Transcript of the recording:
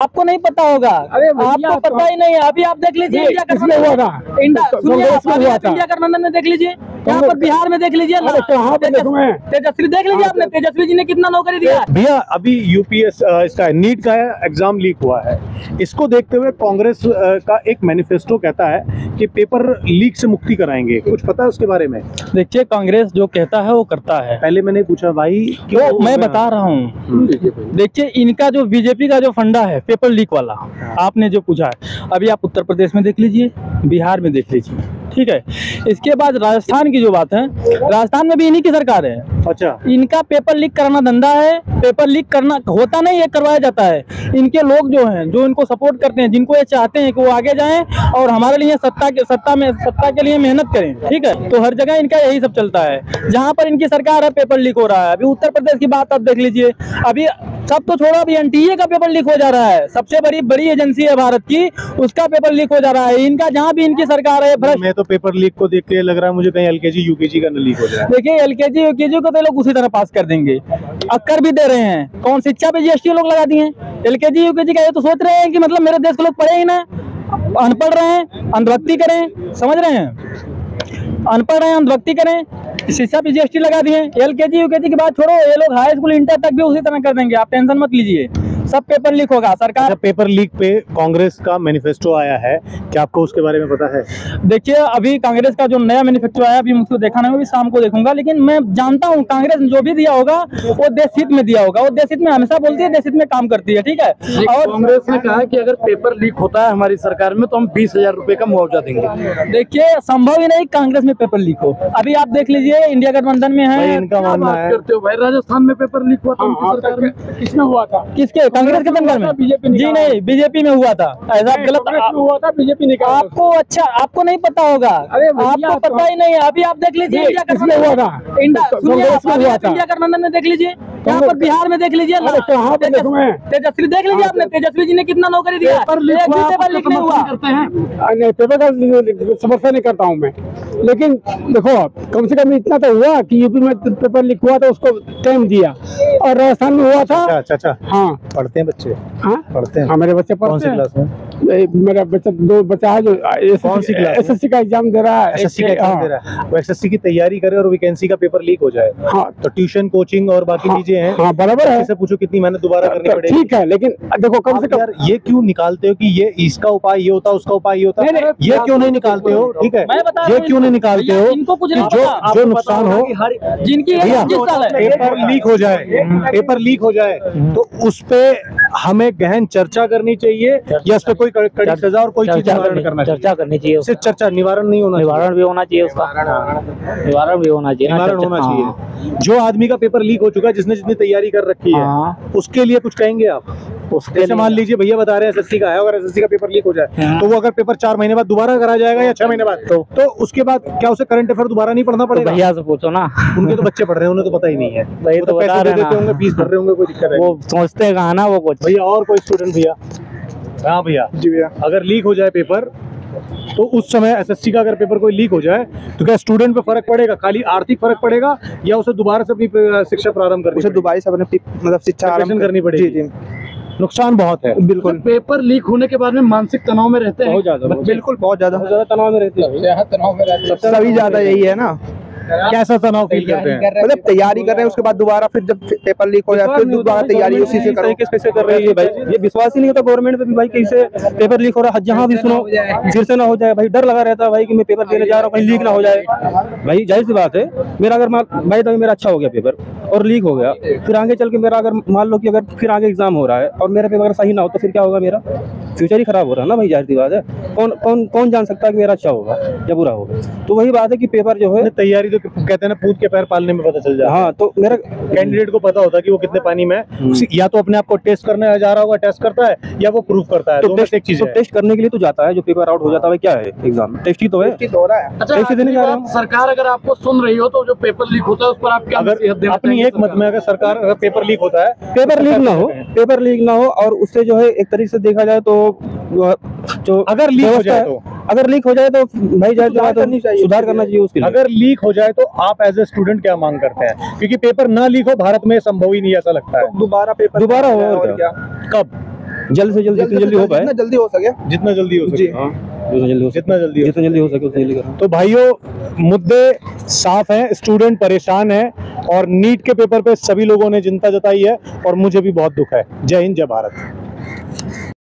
आपको नहीं पता होगा, आपको पता ही नहीं है। अभी आप देख लीजिए इंडिया गठबंधन, इंडिया गठबंधन में देख लीजिए, यहाँ पर बिहार में देख लीजिए, तेजस्वी देख लीजिए आपने, तेजस्वी जी ने कितना नौकरी दिया। भैया अभी यूपीएस इसका नीट का एग्जाम लीक हुआ है, इसको देखते हुए कांग्रेस का एक मैनिफेस्टो कहता है कि पेपर लीक से मुक्ति कराएंगे, कुछ पता है उसके बारे में? देखिए कांग्रेस जो कहता है वो करता है। पहले मैंने पूछा भाई क्यों, मैं बता रहा हूँ। देखिए इनका जो बीजेपी का जो फंडा है पेपर लीक वाला, आपने जो पूछा है, अभी आप उत्तर प्रदेश में देख लीजिए, बिहार में देख लीजिए, ठीक है। इसके बाद राजस्थान की जो बात है, राजस्थान में भी इन्हीं की सरकार है। अच्छा, इनका पेपर लीक करना धंधा है, पेपर लीक करना होता नहीं, ये करवाया जाता है। इनके लोग जो हैं, जो इनको सपोर्ट करते हैं, जिनको ये चाहते हैं कि वो आगे जाएं और हमारे लिए सत्ता के लिए मेहनत करें, ठीक है, तो हर जगह इनका यही सब चलता है। जहां पर इनकी सरकार है पेपर लीक हो रहा है। अभी उत्तर प्रदेश की बात आप देख लीजिए, अभी सब तो छोड़ो, अभी एनटीए का पेपर लीक हो जा रहा है, सबसे बड़ी एजेंसी है भारत की, उसका पेपर लीक हो जा रहा है। इनका जहाँ भी इनकी सरकार है, मैं तो पेपर लीक को देख के लग रहा है मुझे कहीं एलकेजी यूकेजी का न लीक हो जाए। देखिए एलकेजी यूकेजी को तो लोग उसी तरह पास कर देंगे, अक्कर भी दे रहे हैं। कौन शिक्षा पे जीएसटी लोग लगा दिए, एलकेजी यूकेजी का ये तो सोच रहे हैं कि मतलब मेरे देश के लोग पढ़े ही ना, अनपढ़ रहें, अंधभक्ति करें, समझ रहे हैं, अनपढ़ रहें, अंधभक्ति करें, शिक्षा पे जीएसटी लगा दिए। एलकेजी यूकेजी की बात छोड़ो, ये लोग हाई स्कूल इंटर तक भी उसी तरह कर देंगे, आप टेंशन मत लीजिए, सब पेपर लीक होगा। सरकार पेपर लीक पे कांग्रेस का मैनिफेस्टो आया है, क्या आपको उसके बारे में पता है? देखिए अभी कांग्रेस का जो नया मैनिफेस्टो आया, अभी मुझको देखा नहीं, मैं भी शाम को देखूंगा, लेकिन मैं जानता हूँ कांग्रेस जो भी दिया होगा वो देश हित में दिया होगा। वो देश हित में हमेशा बोलती है, देश हित में काम करती है, ठीक है। और कांग्रेस ने कहा कि अगर पेपर लीक होता है हमारी सरकार में तो हम 20,000 रुपए का मुआवजा देंगे। देखिए संभव ही नहीं कांग्रेस में पेपर लीक हो। अभी आप देख लीजिए इंडिया गठबंधन में है, इनका मानना है। करते हो भाई, राजस्थान में पेपर लीक हुआ था उनकी सरकार में, किसमें हुआ था? किसके? कांग्रेस के सरकार में? बीजेपी जी नहीं, बीजेपी में हुआ था। ऐसा गलत हुआ था, बीजेपी ने कहा। आपको अच्छा, आपको नहीं पता होगा, आपको पता ही नहीं है। अभी आप देख लीजिए इंडिया गठबंधन हुआ था, इंडिया गठबंधन में देख लीजिए, यहाँ पर बिहार में देख लीजिए, तेजस्वी देख लीजिए आपने, तेजस्वी जी ने कितना नौकरी दिया। पेपर लीक नहीं हुआ, नहीं पेपर का समस्या नहीं करता हूँ मैं, लेकिन देखो कम से कम इतना तो हुआ कि यूपी में पेपर लीक हुआ था, उसको टाइम दिया, और राजस्थान में हुआ था। अच्छा, हाँ पढ़ते हैं बच्चे? हाँ पढ़ते हैं। हाँ मेरे बच्चे पढ़ते हैं। कौन सी क्लास में? मेरा बच्चा, 2 बच्चा है जो कौन सी क्लास? एसएससी का एग्जाम दे रहा है। एसएससी का एग्जाम दे रहा है, वो एसएससी की तैयारी करे और वैकेंसी का पेपर लीक हो जाए, हाँ तो ट्यूशन कोचिंग और बाकी चीजें हैं। हाँ बराबर है, इससे पूछो कितनी मेहनत दोबारा करनी पड़ेगी। ठीक है, लेकिन देखो कम से कम यार ये क्यों निकालते हो कि ये इसका उपाय ये होता, उसका उपाय ये होता, ये क्यों नहीं निकालते हो? ठीक है, ये क्यों नहीं निकालते हो? इनको कुछ जो नुकसान हो, जिनकी पेपर लीक हो जाए, पेपर लीक हो जाए तो उस पे हमें गहन चर्चा करनी चाहिए, या उस पे कोई कड़ी सजा और कोई चीज करना, चर्चा करनी चाहिए, सिर्फ चर्चा, निवारण नहीं होना, निवारण भी होना चाहिए, उसका निवारण भी होना चाहिए, निवारण होना चाहिए। जो आदमी का पेपर लीक हो चुका है, जिसने जितनी तैयारी कर रखी है, उसके लिए कुछ कहेंगे आप? जैसे मान लीजिए भैया बता रहे हैं एसएससी का है, अगर एसएससी का पेपर लीक हो जाए तो वो अगर पेपर 4 महीने बाद दोबारा करा जाएगा या 6 महीने बाद, तो उसके बाद क्या उसे करंट अफेयर दोबारा नहीं पढ़ना पड़ेगा? भैया से पूछो ना, उनके तो बच्चे पढ़ रहे हैं, उन्हें तो पता ही नहीं है, वही तो पैसे दे देते होंगे, फीस भर रहे होंगे, कोई दिक्कत है? वो सोचते कहाँ ना वो कुछ। भैया और कोई स्टूडेंट भैया? हाँ भैया जी भैया, अगर लीक हो जाए पेपर तो उस समय एसएससी का अगर पेपर कोई लीक हो जाए तो क्या स्टूडेंट पे फर्क पड़ेगा? खाली आर्थिक फर्क पड़ेगा या उसे दोबारा से अपनी शिक्षा प्रारंभ करनी, उसे दोबारा से अपनी मतलब शिक्षा आरंभ करनी पड़ेगी? जी, नुकसान बहुत है। बिल्कुल, पेपर लीक होने के बाद में मानसिक तनाव में रहते हैं, बहुत ज्यादा, बिल्कुल बहुत ज्यादा तनाव में रहते हैं, तनाव में रहते हैं, सभी ज्यादा यही है ना। कैसा तनाव फील करते हैं? मतलब तैयारी कर रहे हैं, उसके बाद दोबारा फिर जब पेपर लीक हो जाए फिर दोबारा तैयारी उसी से करो। कैसे कर रही है भाई, ये विश्वास ही नहीं होता गवर्नमेंट पे भी भाई, कैसे पेपर लीक हो रहा है, जहाँ भी सुनो फिर से ना हो जाए भाई, डर लगा रहता है भाई कि मैं पेपर देने जा रहा हूँ कहीं लीक ना हो जाए। भाई जाहिर सी बात है, मेरा अगर भाई तो मेरा अच्छा हो गया पेपर और लीक हो गया, फिर आगे चल के मेरा अगर मान लो कि अगर फिर आगे एग्जाम हो रहा है और मेरा पेपर सही ना हो तो फिर क्या होगा? मेरा फ्यूचर ही खराब हो रहा है ना भाई, जाहिर सी बात है। कौन जान सकता है कि मेरा अच्छा होगा या बुरा होगा? तो वही बात है कि पेपर जो है, तैयारी तो कहते हैं ना पूत के पैर पालने में पता चल जाए। हाँ, तो मेरा कैंडिडेट को पता होता है कि वो कितने पानी में, या तो अपने आप को टेस्ट करने जा रहा होगा, टेस्ट करता है, या वो प्रूफ करता है। तो टेस्ट करने के लिए तो जाता है, जो पेपर आउट हो जाता है क्या है, एग्जाम टेस्ट ही तो है, टेस्ट देने जा रहा हूं। सरकार अगर आपको सुन रही हो तो जो पेपर लीक होता है उस पर आप क्या अपनी एक मत में, अगर सरकार अगर पेपर लीक होता है, पेपर लीक ना हो और उससे जो है एक तरीके से देखा जाए तो अगर लीक हो जाए तो भाई सुधार करना चाहिए उसके लिए। अगर लीक हो जाए तो आप एज ए स्टूडेंट क्या मांग करते हैं? क्योंकि पेपर ना लीक हो भारत में संभव ही नहीं, ऐसा लगता है। दोबारा पेपर दोबारा हो, कब? जल्द से जल्द जितनी जल्दी हो पाए, जितना जल्दी हो सके। जितना जल्दी हो सके। हाँ, जितना जल्दी हो सके, जितना जल्दी जितना जल्दी हो सके उतना जल्दी करो। तो भाइयों मुद्दे साफ हैं, स्टूडेंट परेशान है और नीट के पेपर पे सभी लोगों ने चिंता जताई है और मुझे भी बहुत दुख है। जय हिंद, जय भारत।